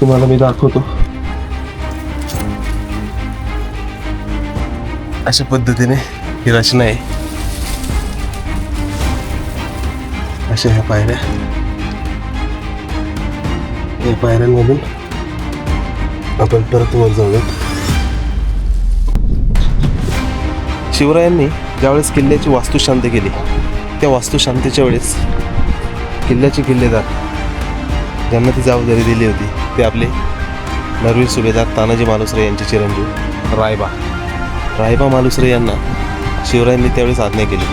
तुम्हाला मी दाखवतो. अशा पद्धतीने ही रचना आहे. अशा ह्या पायऱ्या, या पायऱ्यांमधून आपण परत वर जाऊयात. शिवरायांनी ज्यावेळेस किल्ल्याची वास्तुशांती केली, त्या वास्तुशांतीच्या वेळेस किल्ल्याचे किल्लेदार ज्यांना ती जबाबदारी दिली होती ते आपले नरवीर सुभेदार तानाजी मालुसरे यांचे चिरंजीव रायबा मालुसरे यांना शिवरायांनी त्यावेळेस आज्ञा केली,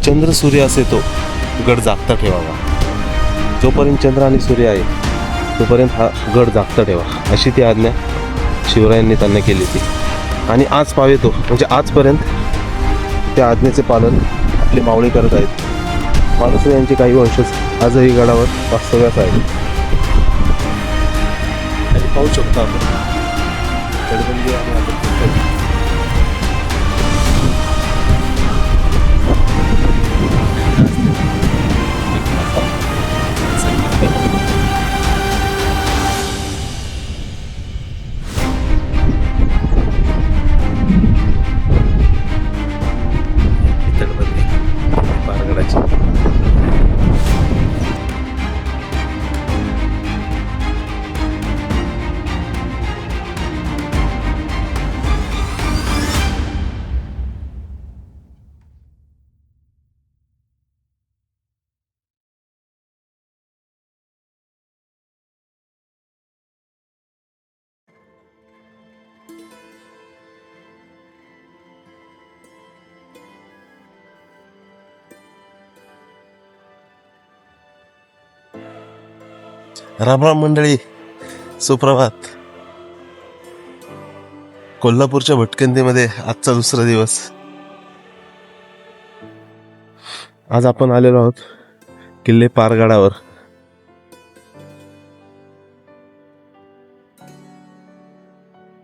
चंद्र सूर्य असे तो गड जागता ठेवावा. जोपर्यंत चंद्र आणि सूर्य आहे तोपर्यंत हा गड जागता ठेवा, अशी ती आज्ञा शिवरायांनी त्यांना केली होती. आणि आज पावेतो म्हणजे आजपर्यंत त्या आज्ञेचे पालन आपले मावळे करत आहेत. मालुसरे यांचे काही वंशज आजही गडावर वास्तव्यास आहेत. आणि पाहू शकतो आपण तटबंदी आणि राम राम मंडळी, सुप्रभात. कोल्हापूरच्या भटकंतीमध्ये आजचा दुसरा दिवस. आज आपण आलेलो आहोत किल्ले पारगडावर.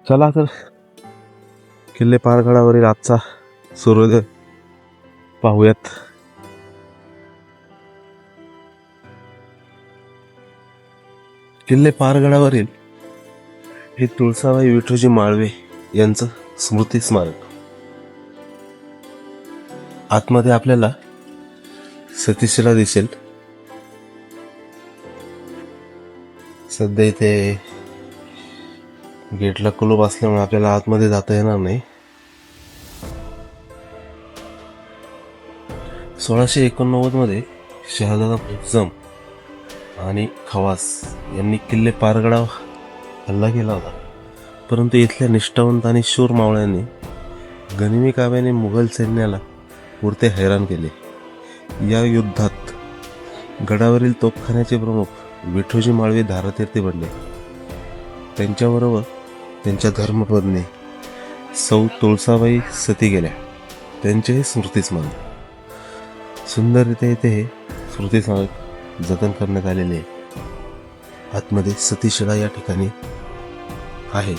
चला तर किल्ले पारगडावरील आजचा सूर्योदय पाहूयात. किल्ले पारगडावरील हे तुळसाबाई विठोजी माळवे यांचं स्मृती स्मारक. आतमध्ये आपल्याला सतीशिला दिसेल. सध्या इथे गेटला कुलूप असल्यामुळे आपल्याला आतमध्ये जाता येणार नाही. 1689 मध्ये शहाजादा मुअज्जम आणि खवास यांनी किल्ले पारगडावर हल्ला केला होता, परंतु इथल्या निष्ठावंत आणि शूर मावळ्यांनी गनिमी काव्याने मुघल सैन्याला पुरते हैराण केले. या युद्धात गडावरील तोफखान्याचे प्रमुख विठोजी माळवे धारातीर्थी बनले. त्यांच्याबरोबर त्यांच्या धर्मपत्नी सौ तुळसाबाई सती गेल्या. त्यांचेही स्मृतिस्मारक सुंदररित्या इथे हे स्मृतिस्मारक जतन करण्यात आलेले. आतमध्ये सतीशिळा या ठिकाणी आहे.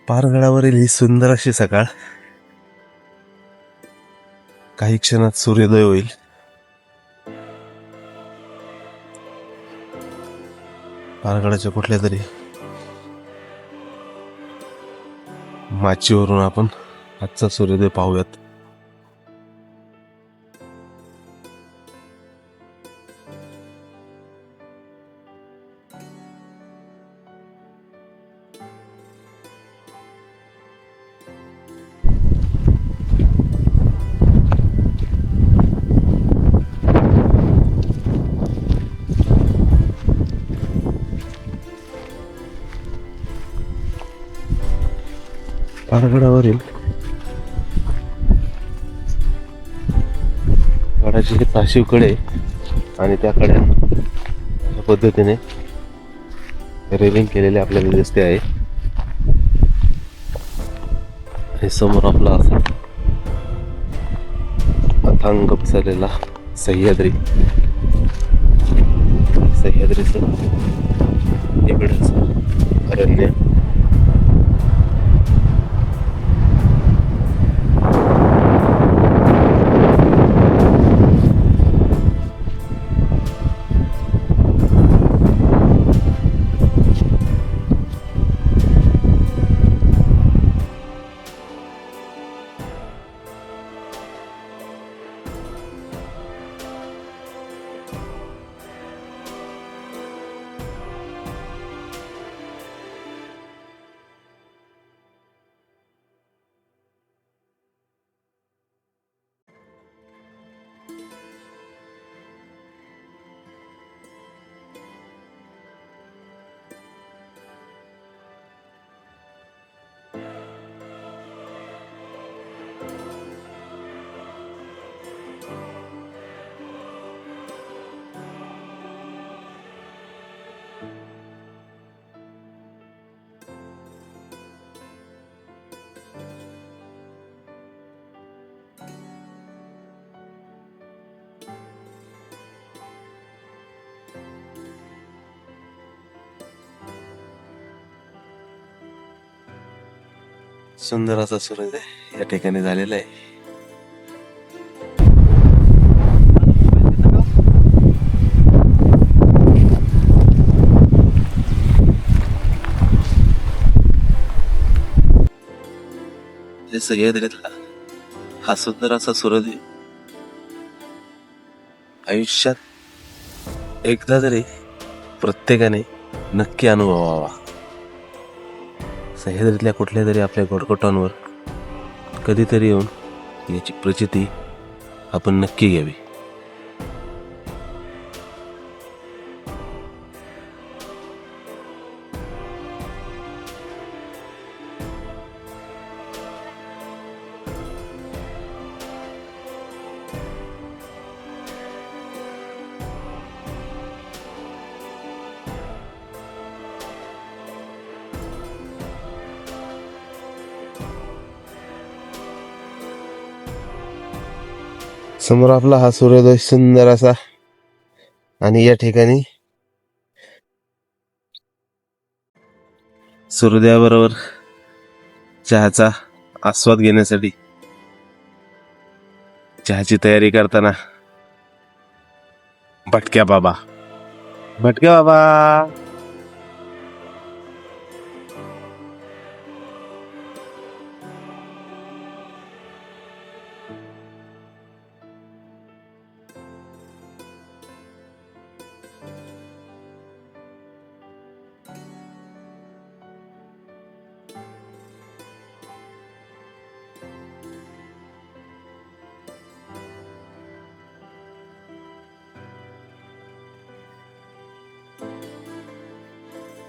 पारगडावरील ही सुंदर अशी सकाळ. काही क्षणात सूर्योदय होईल. पारगडाच्या कुठल्या तरी माचीवरून आपण आजचा सूर्योदय पाहूयात. पारगडावरील गडाची ही ताशीव कडे आणि त्या कड्या अशा पद्धतीने रेलिंग केलेले आपल्याला दिसते आहे. आणि समोर आपला असा अथांग पसरलेला सह्याद्रीचं इकडचं अरण्य. सुंदर असा सूर्योदय या ठिकाणी झालेला आहे. हे सह्याद्रीतला हा सुंदर असा सूर्योदय आयुष्यात एकदा तरी प्रत्येकाने नक्की अनुभवावा. सह्याद्रीतल्या कुठल्या तरी आपल्या गडकोटांवर कधीतरी येऊन याची प्रचिती आपण नक्की घ्यावी. समोर आपला हा सूर्योदय सुंदर असा आणि या ठिकाणी सूर्योदयाबरोबर चहाचा आस्वाद घेण्यासाठी चहाची तयारी करताना भटक्या बाबा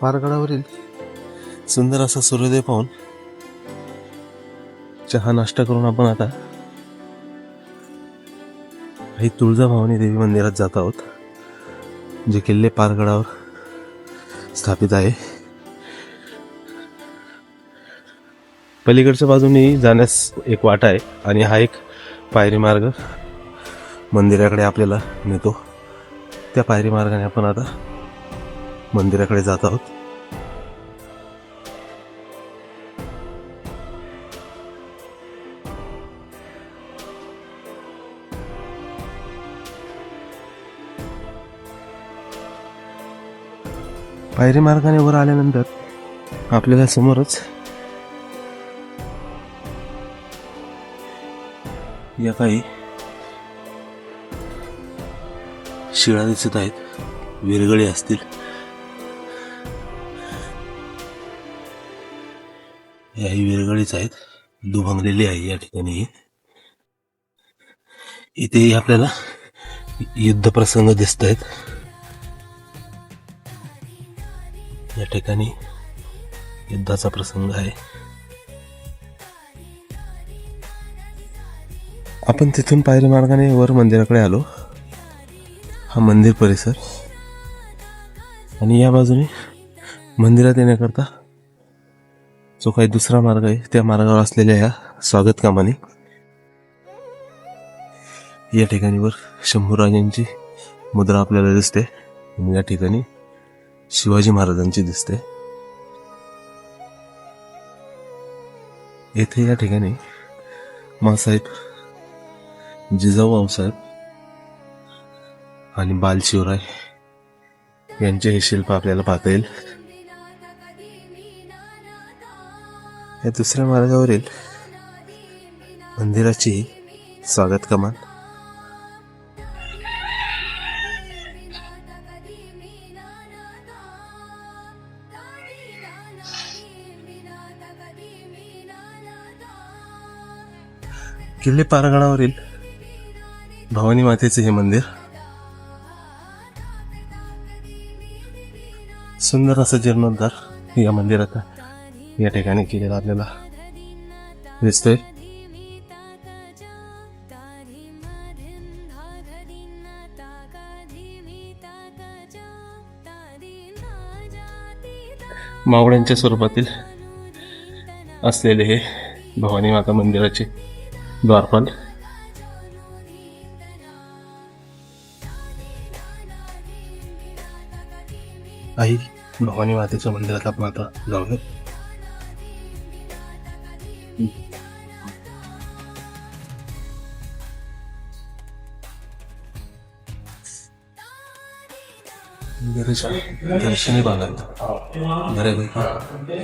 पारगडावरील सुंदर असा सूर्योदय पाहून चहा नाश्ता करून आपण आता काही तुळजाभवानी देवी मंदिरात जात आहोत, जे किल्ले पारगडावर स्थापित आहे. पलीकडच्या बाजूने जाण्यास एक वाटा आहे आणि हा एक पायरी मार्ग मंदिराकडे आपल्याला नेतो. त्या पायरी मार्गाने आपण आता मंदिराकडे जात आहोत. पायरी मार्गाने वर आल्यानंतर आपल्याला समोरच या काही शिळा दिसत आहेत, विरगळी असतील. याही विरगळीच आहेत, दुभंगलेली आहे या ठिकाणी. इथेही आपल्याला युद्ध प्रसंग दिसत आहेत. या ठिकाणी युद्धाचा प्रसंग आहे. आपण तिथून पायरी मार्गाने वर मंदिराकडे आलो. हा मंदिर परिसर आणि या बाजूने मंदिरात येण्याकरता जो काही दुसरा मार्ग आहे त्या मार्गावर असलेल्या या स्वागत कामाने या ठिकाणी वर शंभूराजांची मुद्रा आपल्याला दिसते आणि या ठिकाणी शिवाजी महाराजांची दिसते. येथे या ठिकाणी मासाहेब, जिजाऊ आऊसाहेब आणि बालशिवराय यांचे हे शिल्प आपल्याला पाहता येईल. या दुसऱ्या मार्गावरील मंदिराची स्वागत कमान किल्ले पारगडावरील भवानी मातेचे हे मंदिर सुंदर असं जीर्णोद्धार या मंदिरात या ठिकाणी केलेला आपल्याला दिसतोय. मावळ्यांच्या स्वरूपातील असलेले हे भवानी माता मंदिराचे द्वारपाल. आई भवानी मातेच्या मंदिरात आपण आता जाऊया. दर्शनी भागात बऱ्यापैकी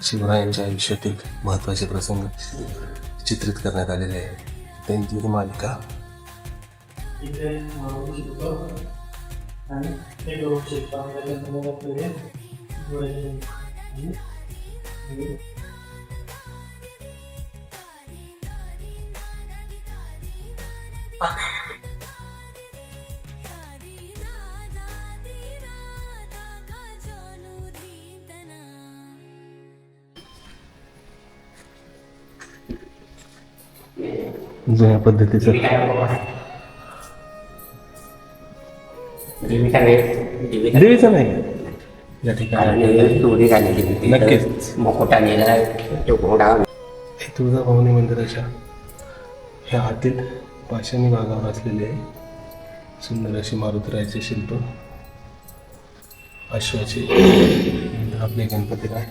शिवरायांच्या आयुष्यातील महत्त्वाचे प्रसंग चित्रित करण्यात आलेले आहे. त्यांची ही मालिका जुन्या पद्धतीचं देवीचं नाही या ठिकाणी नक्कीच तुळजाभवानी मंदिराच्या ह्या आतील पाषाणी भागावर असलेले सुंदर अशी मारुतीरायाचे शिल्प, अश्वाचे आपले गणपती राय,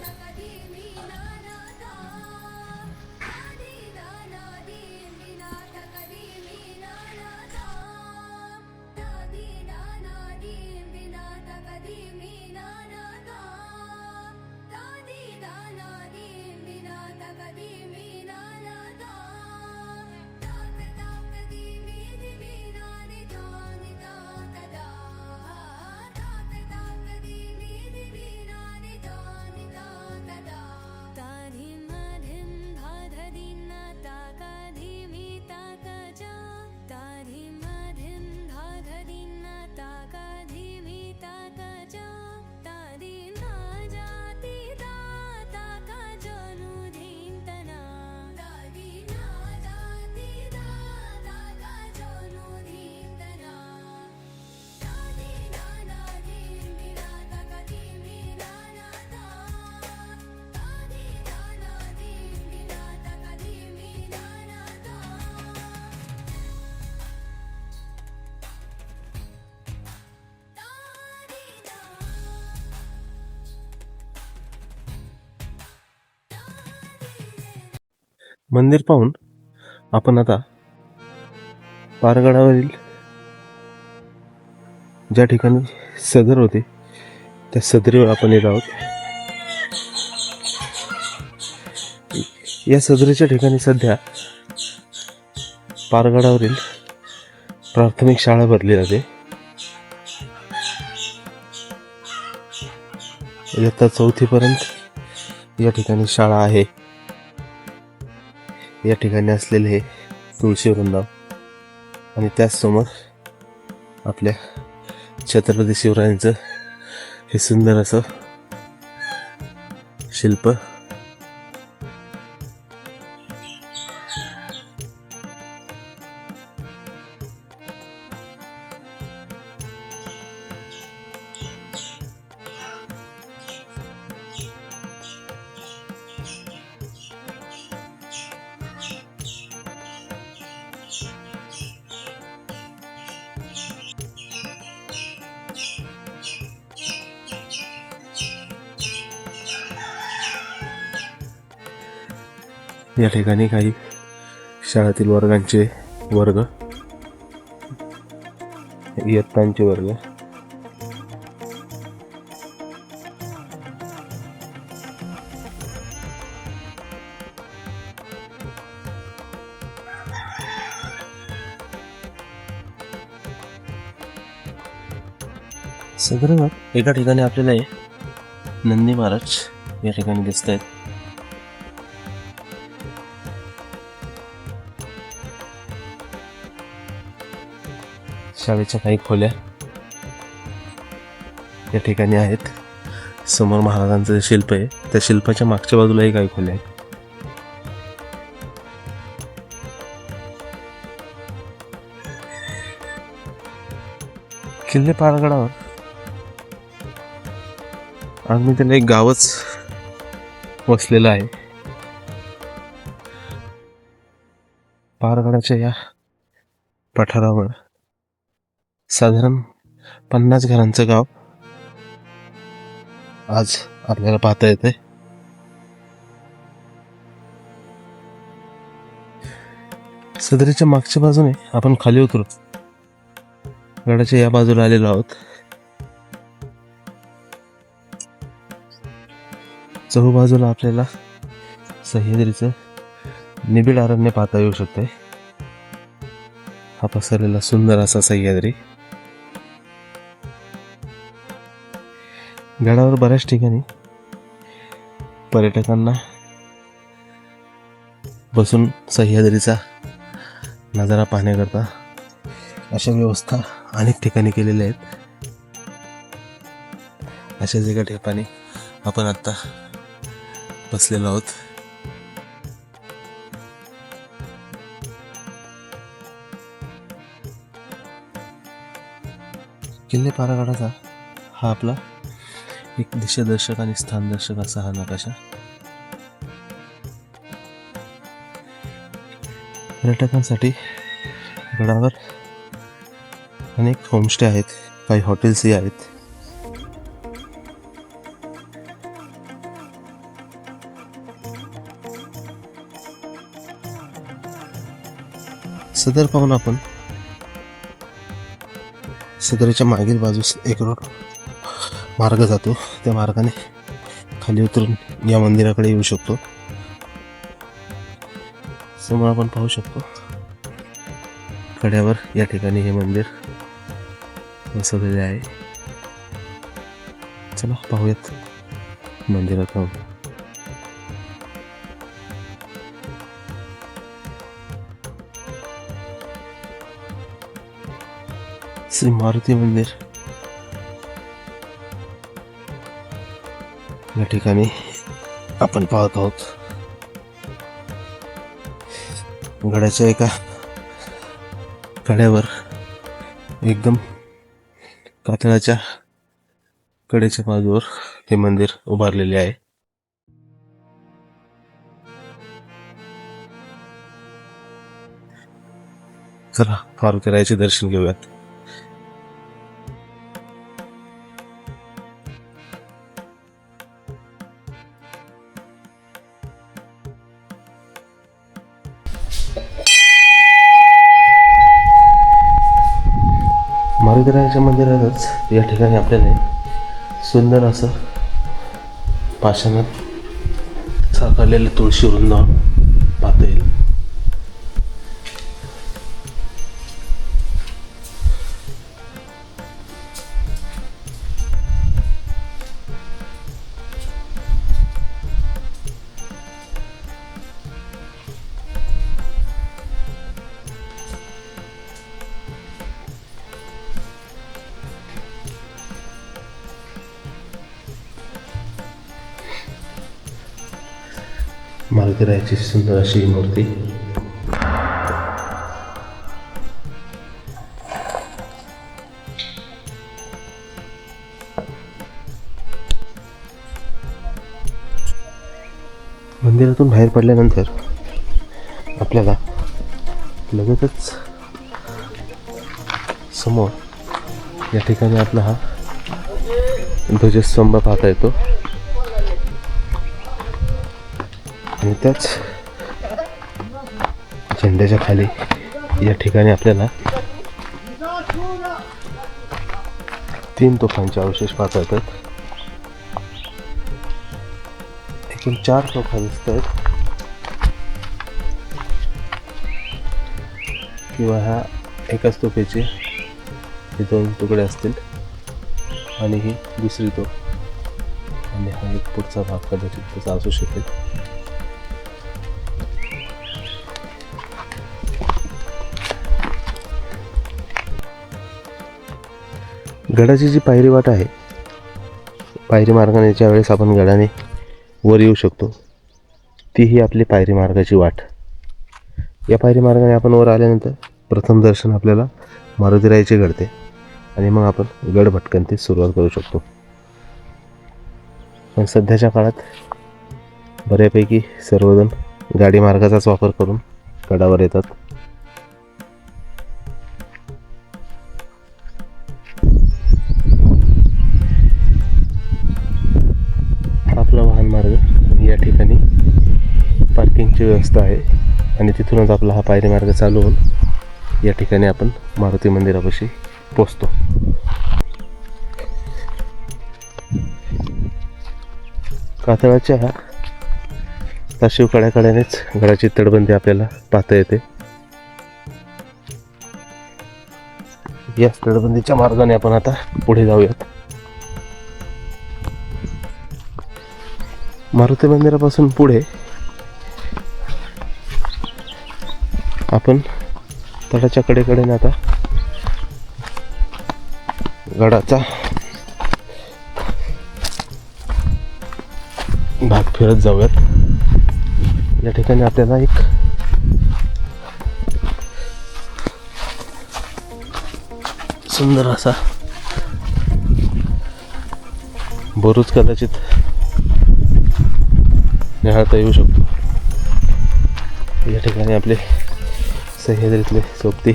मंदिर पाहून आपण आता पारगडावरील ज्या ठिकाणी सदर होते त्या सदरीवर आपण येत आहोत. या सदरीच्या ठिकाणी सध्या पारगडावरील प्राथमिक शाळा भरली जाते. इयत्ता 4थी पर्यंत या ठिकाणी शाळा आहे. या ठिकाणी असलेले हे तुळशी वृंदावन आणि त्याचसमोर आपल्या छत्रपती शिवरायांचं हे सुंदर असं शिल्प. या ठिकाणी काही शाळेतील वर्गांचे वर्ग, इयत्तांचे वर्ग, सदर एका ठिकाणी आपल्याला नंदी महाराज या ठिकाणी दिसत आहेत. शाळेच्या काही खोल्या या ठिकाणी आहेत. समोर महाराजांचं शिल्प आहे, त्या शिल्पाच्या मागच्या बाजूलाही काही खोल्या आहेत. किल्ले पारगडावर आम्ही त्याला एक गावच वसलेलं आहे. पारगडाच्या या पठारावर साधारण 50 घरांचं गाव आज आपल्याला पाहता येते. सदरीच्या मागच्या बाजूने आपण खाली उतरू गडाच्या या बाजूला आलेलो आहोत. चहूबाजूला आपल्याला सह्याद्रीचं निबिड अरण्य पाहता येऊ शकते. हा पसरलेला सुंदर असा सह्याद्री. गडावर बऱ्याच ठिकाणी पर्यटकांना बसून सह्याद्रीचा नजारा पाहण्याकरता अशा व्यवस्था अनेक ठिकाणी केलेल्या आहेत. अशाच एका ठिकाणी आपण आता बसलेलो आहोत. किल्ले पारागडाचा हा आपला एक दिशादर्शक आणि स्थानदर्शक असा हा नकाशा. पर्यटकांसाठी गडावर अनेक होमस्टे आहेत, काही हॉटेल्सही आहेत. सदर पाहून आपण सदरीच्या मागील बाजूस एक रोड मार्ग जातो. त्या मार्गाने खाली उतरून या मंदिराकडे येऊ शकतो. समोर आपण पाहू शकतो कड्यावर या ठिकाणी हे मंदिर बसवलेले आहे. चला पाहूयात मंदिरात जाऊन. श्री मारुती मंदिर या ठिकाणी आपण पाहत आहोत. गडाच्या एका कड्यावर एकदम कातळाच्या कडेच्या बाजूवर हे मंदिर उभारलेले आहे. चला मारुतीरायाचे दर्शन घेऊयात. मारुतीरायाच्या मंदिरातच या ठिकाणी आपल्याला सुंदर असं पाषाणात साकारलेलं तुळशी वृंदावन पाहता येईल. मारुतीरायाची सुंदर अशी मूर्ती. मंदिरातून बाहेर पडल्यानंतर आपल्याला लगेचच समोर या ठिकाणी आपला हा ध्वजस्तंभ पाहता येतो. आणि त्याच झेंड्याच्या खाली या ठिकाणी आपल्याला 3 तोफांचे अवशेष पाहता येतात. एकूण 4 तोफा दिसत आहेत किंवा ह्या एकाच तोफेचे हे 2 तुकडे असतील आणि ही दुसरी तोफ आणि हा एक पुढचा भाग कदाचित त्याचा असू शकेल. गडाची जी पायरी वाट आहे, पायरी मार्गाने ज्या वेळेस आपण गडाने वर येऊ शकतो ती ही आपली पायरी मार्गाची वाट. या पायरी मार्गाने आपण वर आल्यानंतर प्रथम दर्शन आपल्याला मारुतीरायाचे घडते आणि मग आपण गड भटकंतीस सुरुवात करू शकतो. पण सध्याच्या काळात बऱ्यापैकी सर्वजण गाडी मार्गाचाच वापर करून गडावर येतात. आपला वाहन मार्ग या ठिकाणी पार्किंगची व्यवस्था आहे. आणि तिथूनच आपला हा पायरी मार्ग चालू होऊन या ठिकाणी आपण मारुती मंदिरापाशी पोचतो. कातळाच्या त्या शिवकड्याकड्यानेच गडाची तटबंदी आपल्याला पाहता येते. याच तटबंदीच्या मार्गाने आपण आता पुढे जाऊयात. मारुती मंदिरापासून पुढे आपण तटाच्या कडेकडेने आता गडाचा भाग फिरत जाऊयात. या ठिकाणी आपल्याला एक सुंदर असा बुरुज कदाचित निहाळता येऊ शकतो. या ठिकाणी आपले सह्याद्रीतले सोबती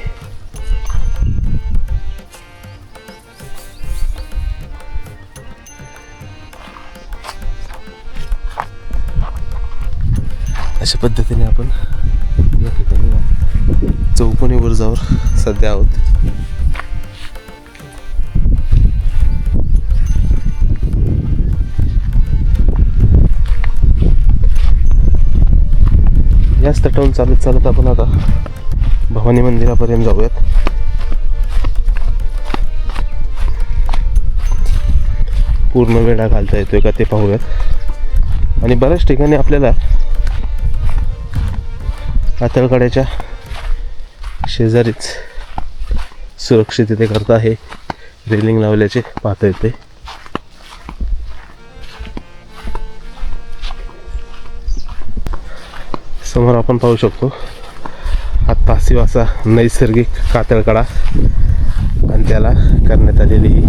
अशा पद्धतीने आपण या ठिकाणी चौकोनी बुरुजावर सध्या आहोत. याच तटावून चालत चालत आपण आता भवानी मंदिरापर्यंत जाऊयात. पूर्ण वेळा घालता येतोय का ते पाहूयात. आणि बऱ्याच ठिकाणी आपल्याला कातळकड्याच्या शेजारीच सुरक्षिततेकरता हे रेलिंग लावल्याचे पाहता येते. समोर आपण पाहू शकतो हा पासिव असा नैसर्गिक कातळकडा आणि त्याला करण्यात आलेली ही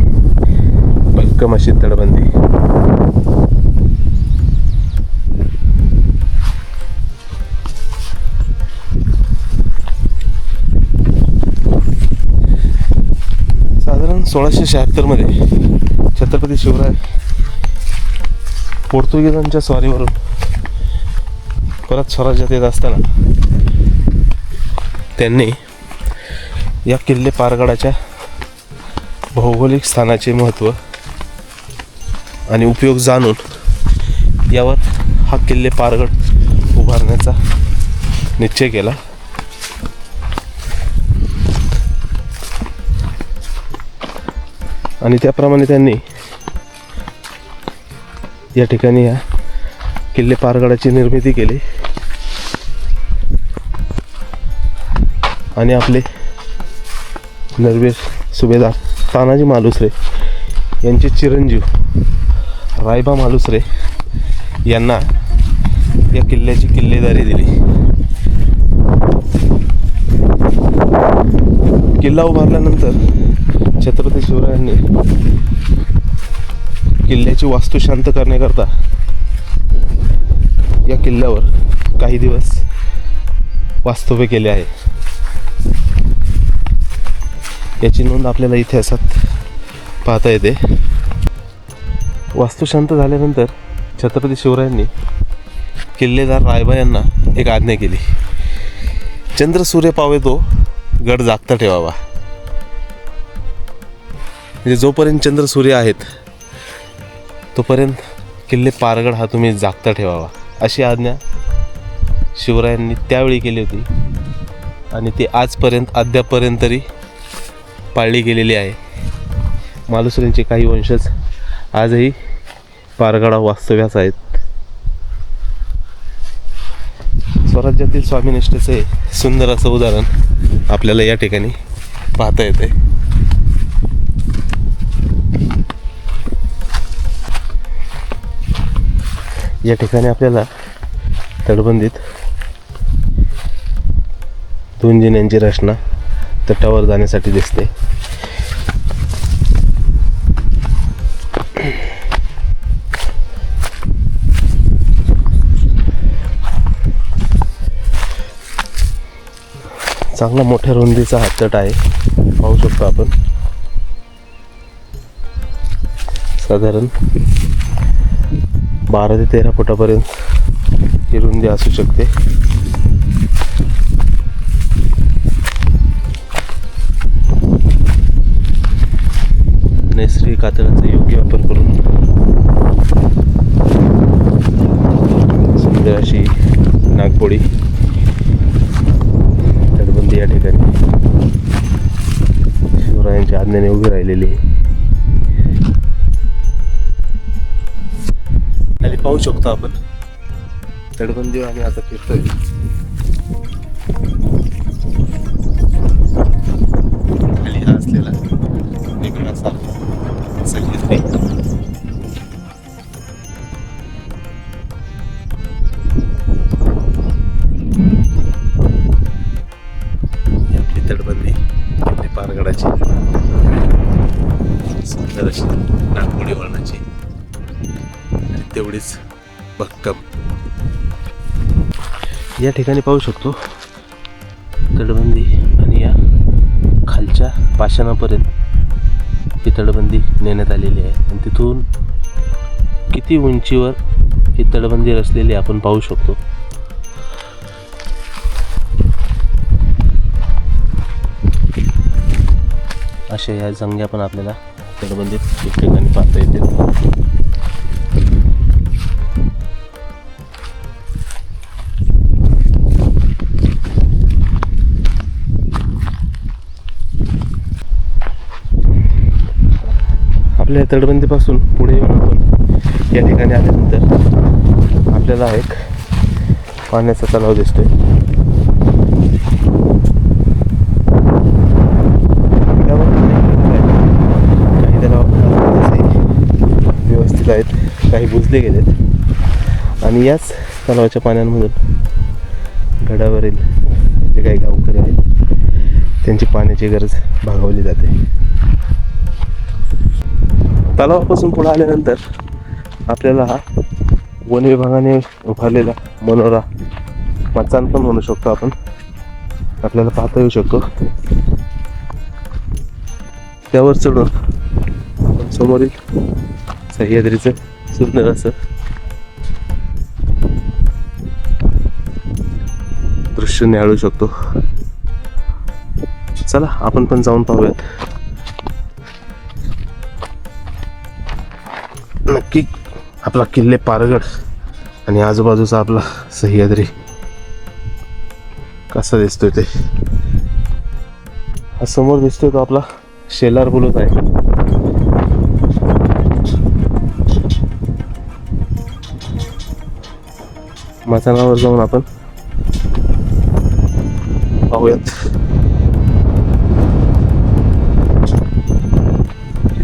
भक्कम अशी तटबंदी. साधारण 1676 मध्ये छत्रपती शिवराय पोर्तुगीजांच्या स्वारीवरून परत स्वराज्यात येत असताना त्यांनी या किल्ले पारगडाच्या भौगोलिक स्थानाचे महत्त्व आणि उपयोग जाणून यावर हा किल्ले पारगड उभारण्याचा निश्चय केला. आणि त्याप्रमाणे त्यांनी या ठिकाणी या किल्ले पारगडाची निर्मिती केली. आणि आपले नरवीर सुभेदार तानाजी मालुसरे यांचे चिरंजीव रायबा मालुसरे यांना या किल्ल्याची किल्लेदारी दिली. किल्ला उभारल्यानंतर छत्रपती शिवरायांनी किल्ल्याची वास्तू शांत करण्याकरता या किल्ल्यावर काही दिवस वास्तव्य केले आहे. याची नोंद आपल्याला इतिहासात पाहता येते. वास्तू शांत झाल्यानंतर छत्रपती शिवरायांनी किल्लेदार रायबा यांना एक आज्ञा केली. चंद्र सूर्य पावे तो गड जागता ठेवावा. म्हणजे जोपर्यंत चंद्र सूर्य आहेत तोपर्यंत किल्ले पारगड हा तुम्ही जागता ठेवावा अशी आज्ञा शिवरायांनी त्यावेळी केली होती. आणि ती आजपर्यंत अद्यापर्यंत तरी पाळली गेलेली आहे. मालुसरेंचे काही वंशज आजही पारगडा वास्तव्यास आहेत. स्वराज्यातील स्वामीनिष्ठेचे सुंदर असं उदाहरण आपल्याला या ठिकाणी पाहता येते. या ठिकाणी आपल्याला तटबंदीत 2 जिन्यांची रचना तटावर जाण्यासाठी दिसते. चांगला मोठ्या रुंदीचा हा तट आहे, पाहू शकतो आपण. साधारण 12 ते 13 फुटापर्यंत ही रुंदी असू शकते. नैसर्गिक कातळाचा योग्य वापर करून सुंदर अशी नागपोळी तटबंदी या ठिकाणी शिवरायांच्या आज्ञेने उभी राहिलेली आहे. आणि पाहू शकतो आपण तटबंदीवर आम्ही आता फिरतोय. खाली हा असलेला निघण्यासारखा सह्याद्री आपली तटबंदी आपली पारगडाची सुंदर अशी नागपुडी वळणाची आणि तेवढीच भक्कम. या ठिकाणी पाहू शकतो तटबंदी आणि या खालच्या पाषाणापर्यंत ही तटबंदी नेण्यात आलेली आहे आणि तिथून किती उंचीवर ही तटबंदी रचलेली आपण पाहू शकतो. अशा या जंग्या पण आपल्याला तटबंदीत एक ठिकाणी पाहता येतील. आपल्या तटबंदीपासून पुढे येऊन आपण या ठिकाणी आल्यानंतर आपल्याला एक पाण्याचा तलाव दिसतोय. काही तलाव व्यवस्थित आहेत, काही बुजले गेलेत आणि याच तलावाच्या पाण्यांमधून गडावरील जे काही गावकरी आहेत त्यांची पाण्याची गरज भागवली जाते. तलावापासून पुढे आल्यानंतर आपल्याला हा वन विभागाने उभारलेला मनोरा मचान पण म्हणू शकतो आपण आपल्याला पाहता येऊ शकतो. त्यावर चढून समोरील सह्याद्रीचं सुंदर असं दृश्य निहाळू शकतो. चला आपण पण जाऊन पाहूयात. नक्की आपला किल्ले पारगड आणि आजूबाजूचा आपला सह्याद्री कसा दिसतोय ते. हा समोर दिसतोय तो आपला शेलार बुलुक आहे. मचानावर जाऊन आपण पाहूयात.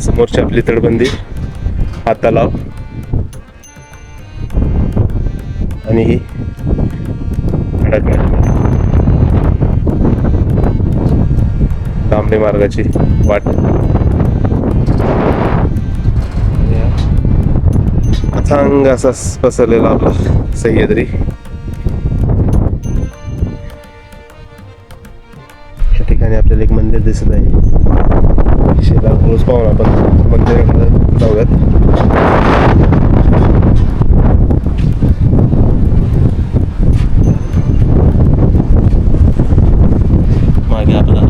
समोरची आपली तटबंदी, हा तलाव आणि ही तांबडी मार्गाची वाट. अथांग असा पसरलेला आपला सह्याद्री. या ठिकाणी आपल्याला एक मंदिर दिसत आहे. शेलार पुरुष पाहून आपण मंदिराकडे जाऊयात. मागे आपला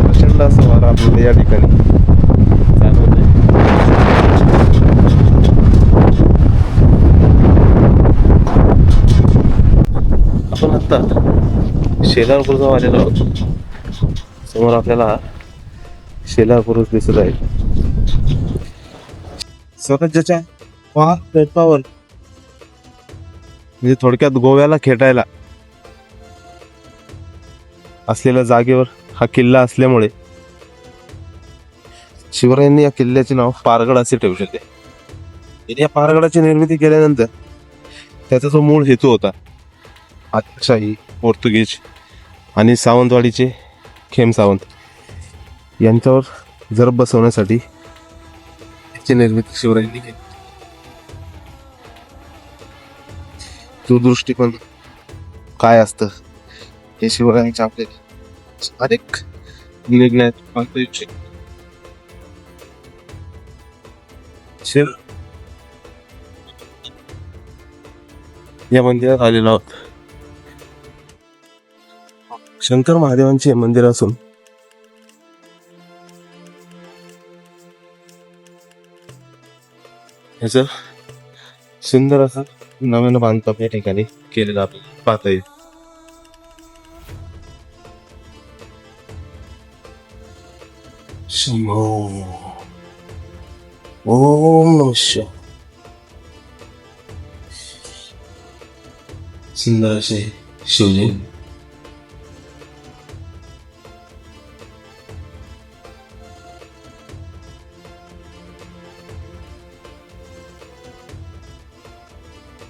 प्रचंड असं वारा आपल्याला या ठिकाणी जाणवत आहे. आपण आता शेलार बुरुजावर आलेलो आहोत. समोर आपल्याला शेलार बुरुज दिसत आहे. स्वराज्याच्या प्लॅटफॉर्मवर म्हणजे थोडक्यात गोव्याला खेटायला असलेल्या जागेवर हा किल्ला असल्यामुळे शिवरायांनी या किल्ल्याचे नाव पारगड असे ठेवले होते. या पारगडाची निर्मिती केल्यानंतर त्याचा जो मूळ हेतू होता आदिलशाही, पोर्तुगीज आणि सावंतवाडीचे खेम सावंत यांच्यावर जरब बसवण्यासाठी याची निर्मिती शिवरायांनी केली. दूरदृष्टीकोन काय असतं हे शिवरायांच्या आपल्याला अनेक निर्णयात पाहता येऊ शकते. या मंदिरात आलेलो आहोत. शंकर महादेवांचे मंदिर असून ह्याच सुंदर असं नव्यानं बांधकाम या ठिकाणी केलेलं आपल्याला पाहता येईल. शंभो ओम नमः शिवाय. सुंदर असे शिवलिंग.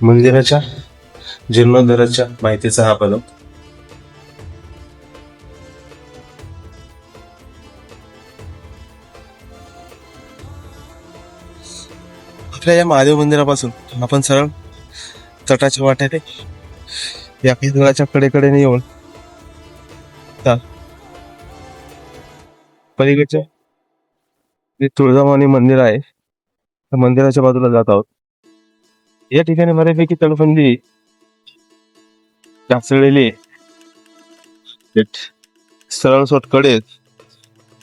मंदिराच्या जीर्णोद्धाराच्या माहितीचा हा फलक. आपल्या या महादेव मंदिरापासून आपण सरळ तटाच्या वाट्याने या पिंजराच्या कडेकडेने येऊन पलीकडचे जे तुळजाभवानी मंदिर आहे त्या मंदिराच्या बाजूला जात आहोत. या ठिकाणी बऱ्यापैकी तटबंदी ढासळलेली आहे. सरळ सोट कडे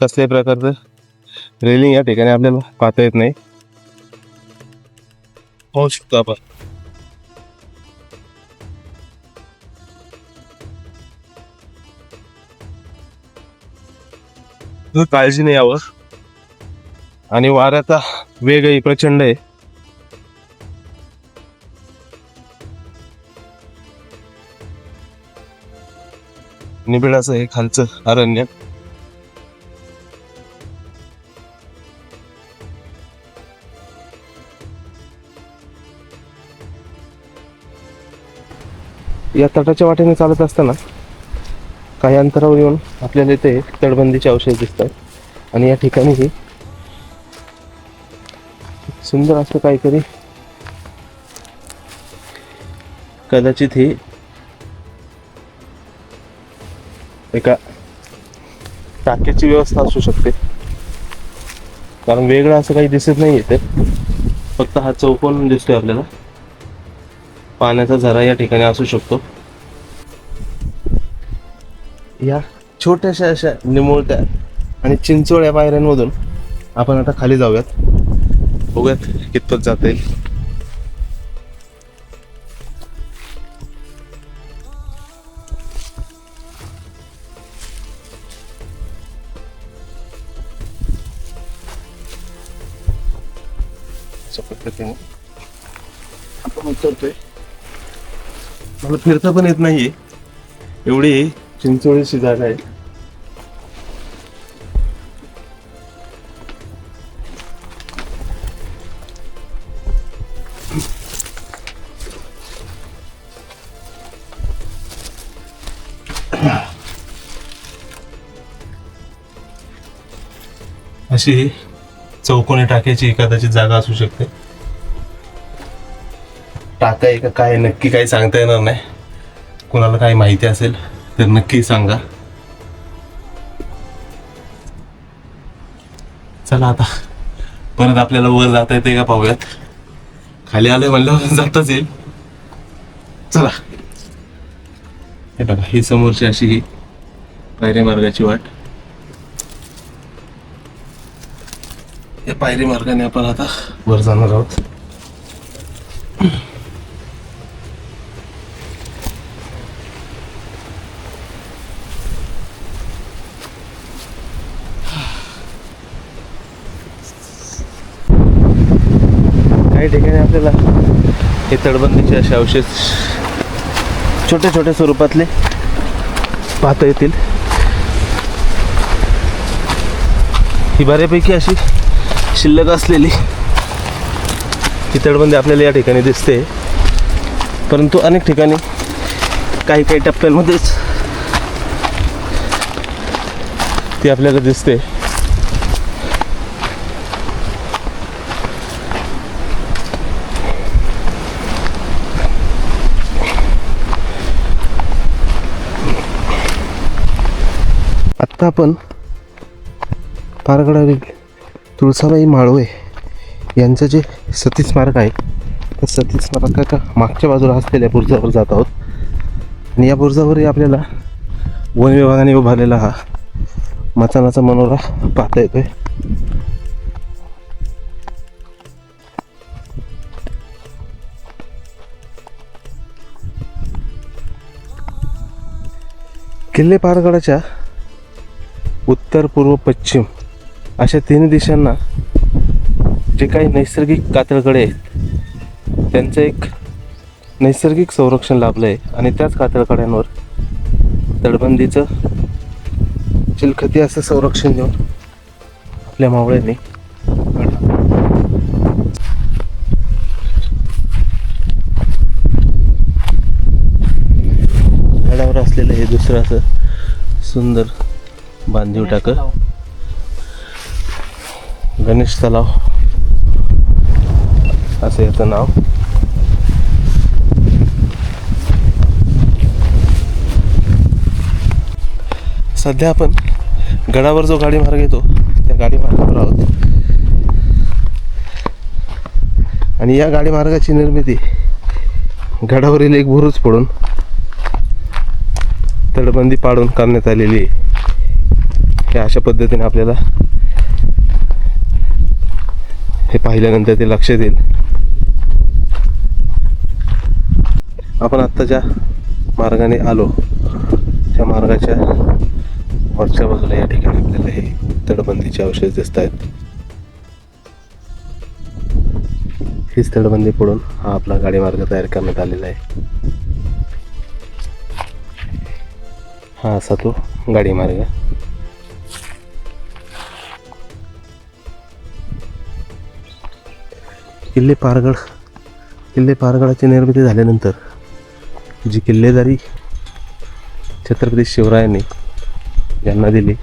कसल्याही प्रकारचं रेलिंग या ठिकाणी आपल्याला पाहता येत नाही. पाहू शकतो आपण. काळजीने यावं. आणि वाऱ्याचा वेगही प्रचंड आहे. निबिडाचं हे खालचं अरण्य. या तटाच्या वाटेने चालत असताना काही अंतरावर येऊन आपल्याला इथे तटबंदीचे अवशेष दिसतात. आणि या ठिकाणी सुंदर असं काहीतरी कदाचित ही एका टाक्याची व्यवस्था असू शकते. कारण वेगळं असं काही दिसत नाही येते. फक्त हा चौकोन दिसतोय आपल्याला. पाण्याचा झरा या ठिकाणी असू शकतो. या छोट्याशा अशा निमुळत्या आणि चिंचोळ्या पायऱ्यांमधून आपण आता खाली जाऊयात. बघूयात कितपत जाता येईल. पद्धतीने आपण उतरतोय. मला फिरता पण येत नाहीये एवढी चिंचोळीची जागा आहे. अशी चौकोनी टाक्याची कदाचित जागा असू शकते. टाका आहे का काय नक्की काही सांगता येणार नाही. कोणाला काही माहिती असेल तर नक्की सांगा. चला आता परत आपल्याला वर जाता येते का पाहूयात. खाली आलोय म्हणल्यावर जाताच येईल. चला. हे बघा ही समोरची अशी ही पायरी मार्गाची वाट. या पायरी मार्गाने आपण आता वर जाणार आहोत. काही ठिकाणी आपल्याला हे तटबंदीचे असे अवशेष छोट्या छोट्या स्वरूपातले पाहता येतील. ही बऱ्यापैकी अशी शिल्लक असलेली ही तटबंदी आपल्याला या ठिकाणी दिसते. परंतु अनेक ठिकाणी काही काही टप्प्यांमध्येच ती आपल्याला दिसते. आता आपण पारगडावरील तुळसाबाई माळवे यांचं जे सती स्मारक आहे. तर सती स्मारकाच्या मागच्या बाजूला असलेल्या बुरुजावर जात आहोत. आणि या बुरुजावरही आपल्याला वन विभागाने उभारलेला हा मचानाचा मनोरा पाहता येतोय. किल्ले पारगडाच्या उत्तर, पूर्व, पश्चिम अशा तिन्ही दिशांना जे काही नैसर्गिक कातळकडे आहेत त्यांचं एक नैसर्गिक संरक्षण लाभलं आहे. आणि त्याच कातळकड्यांवर तटबंदीचं चिलखती असं संरक्षण देऊन आपल्या मावळ्यांनी गडावर असलेलं हे दुसरं असं सुंदर बांधीव टाकं गणेश तलाव असं याचं नाव. सध्या आपण गडावर जो गाडी मार्ग येतो त्या गाडी मार्गावर आहोत. आणि या गाडी मार्गाची निर्मिती गडावरील एक बुरुज फोडून तटबंदी पाडून करण्यात आलेली आहे. हे अशा पद्धतीने आपल्याला हे पाहिल्यानंतर ते लक्षात येईल. आपण आत्ता ज्या मार्गाने आलो त्या मार्गाच्या वरच्या बाजूला या ठिकाणी आपल्याला हे तटबंदीचे अवशेष दिसत आहेत. हीच तटबंदी पडून हा आपला गाडी मार्ग तयार करण्यात आलेला आहे. हा असा तो गाडी मार्ग. किल्ले पारगडाची निर्मिती झाल्यानंतर जी किल्लेदारी छत्रपती शिवरायांनी ज्यांना दिली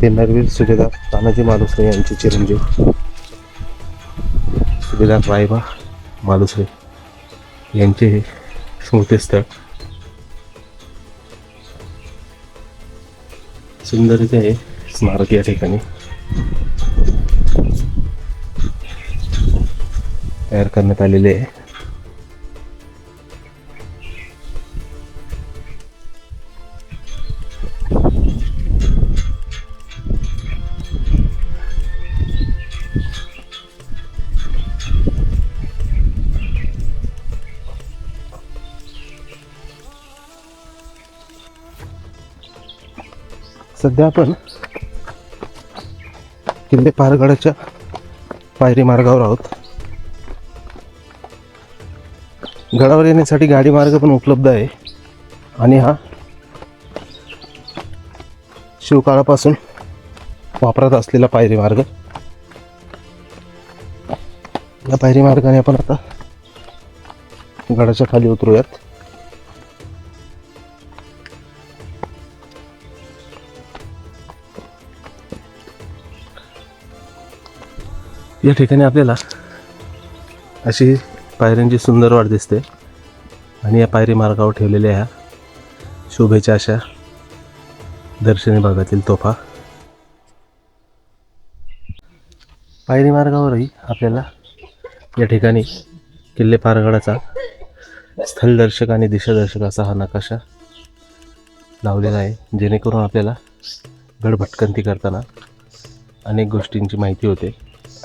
ते नरवीर सुभेदार तानाजी मालुसरे यांचे चिरंजीव सुभेदार रायबा मालुसरे यांचे हे स्मृतीस्थळ सुंदरचे आहे स्मारक या ठिकाणी तयार करण्यात आलेले आहे. सध्या आपण किल्ले पारगडाच्या पायरी मार्गावर आहोत. गडावर येण्यासाठी गाडी मार्ग पण उपलब्ध आहे. आणि हा शिवकाळापासून वापरात असलेला पायरी मार्ग. या पायरी मार्गाने आपण आता गडाच्या खाली उतरूयात. या ठिकाणी आपल्याला अशी पायऱ्यांची सुंदर वाट दिसते. आणि या पायरी मार्गावर ठेवलेल्या ह्या शोभेच्या अशा दर्शनी भागातील तोफा. पायरी मार्गावरही आपल्याला या ठिकाणी किल्ले पारगडाचा स्थलदर्शक आणि दिशादर्शक असा हा नकाशा लावलेला आहे. जेणेकरून आपल्याला गड भटकंती करताना अनेक गोष्टींची माहिती होते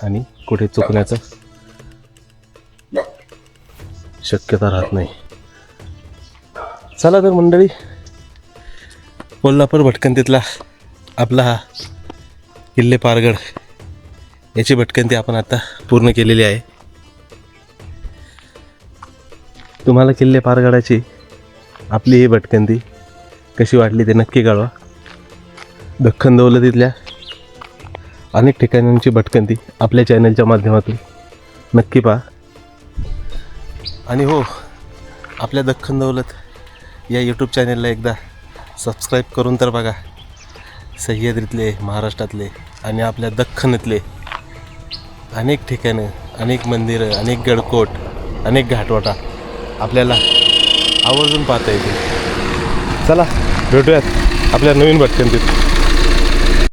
आणि कुठे चुकण्याचं शक्यता राहत नाही. चला तर मंडळी, कोल्हापूर भटकंतीतला आपला हा किल्ले पारगड याची भटकंती आपण आता पूर्ण केलेली आहे. तुम्हाला किल्ले पारगडाची आपली ही भटकंती कशी वाटली ते नक्की कळवा. दख्खन दौलतीतल्या अनेक ठिकाणांची भटकंती आपल्या चॅनलच्या माध्यमातून नक्की पहा. आणि हो, आपल्या दख्खन दौलत या यूट्यूब चॅनलला एकदा सबस्क्राईब करून तर बघा. सह्याद्रीतले, महाराष्ट्रातले आणि आपल्या दख्खनातले अनेक ठिकाणं, अनेक मंदिरं, अनेक गडकोट, अनेक घाटवाटा आपल्याला आवर्जून पाहता येतील. चला भेटूयात आपल्या नवीन भटकंतीत.